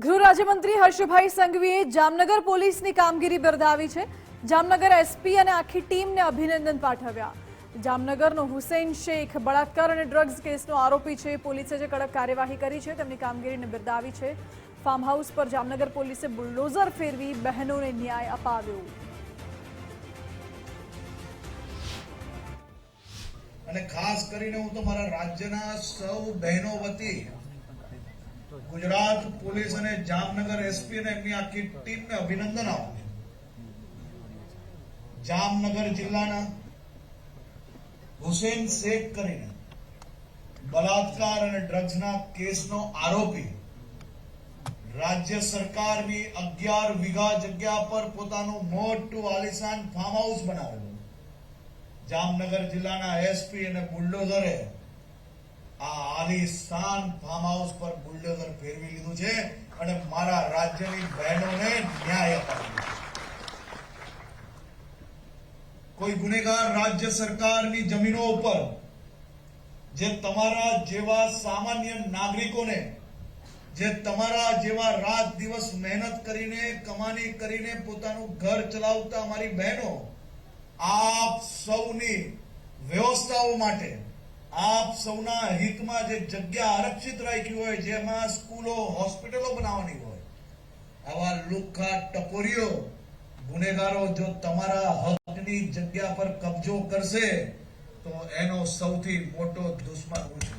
ગૃહ રાજ્યમંત્રી હર્ષભાઈ સંઘવીએ જામનગર પોલીસની કામગીરી બિરદાવી છે। જામનગર એસપી અને આખી ટીમને અભિનંદન પાઠવ્યા। જામનગરનો હુસૈન શેખ બળાત્કાર અને ડ્રગ્સ કેસનો આરોપી છે। પોલીસે જે કડક કાર્યવાહી કરી છે તેમની કામગીરીને બિરદાવી છે। ફાર્મ હાઉસ પર જામનગર પોલીસે બુલડોઝર ફેરવી બહેનોને ન્યાય અપાવ્યો। અને ખાસ કરીને હું તમારા રાજ્યના સૌ બહેનો વતી ગુજરાત પોલીસ અને જામનગર એસપી અને એમની આખી ટીમને અભિનંદન આપું છું। જામનગર જિલ્લાના હુસૈન શેખ કરીને બળાત્કાર અને ડ્રગ્સના કેસનો આરોપી રાજ્ય સરકારની 11 વીઘા જગ્યા પર પોતાનું મોટું આલિશાન ફાર્મ હાઉસ બનાવેલું જામનગર જિલ્લાના એસપી અને બુલડોઝરે આ આલિશાન ફાર્મ હાઉસ પર બુલડોઝર ફેરવી લીધું છે અને મારા રાજ્યની બહેનોને ન્યાય અપાવ્યો। કોઈ ગુનેગાર રાજ્ય સરકારની જમીનો ઉપર જે તમારા જેવા સામાન્ય નાગરિકોને જે તમારા જેવા રાત દિવસ મહેનત કરીને કમાણી કરીને પોતાનું ઘર ચલાવતા અમારી બહેનો આપ સૌની વ્યવસ્થાઓ માટે આપ સૌના હિતમાં જે જગ્યા આરક્ષિત રાખી હોય જેમાં સ્કૂલો હોસ્પિટલો બનાવવાની હોય આવા લુખ્ખા ટપોરીઓ ગુનેગારો જો તમારા હકની જગ્યા પર કબજો કરશે તો એનો સૌથી મોટો દુશ્મન હું છું।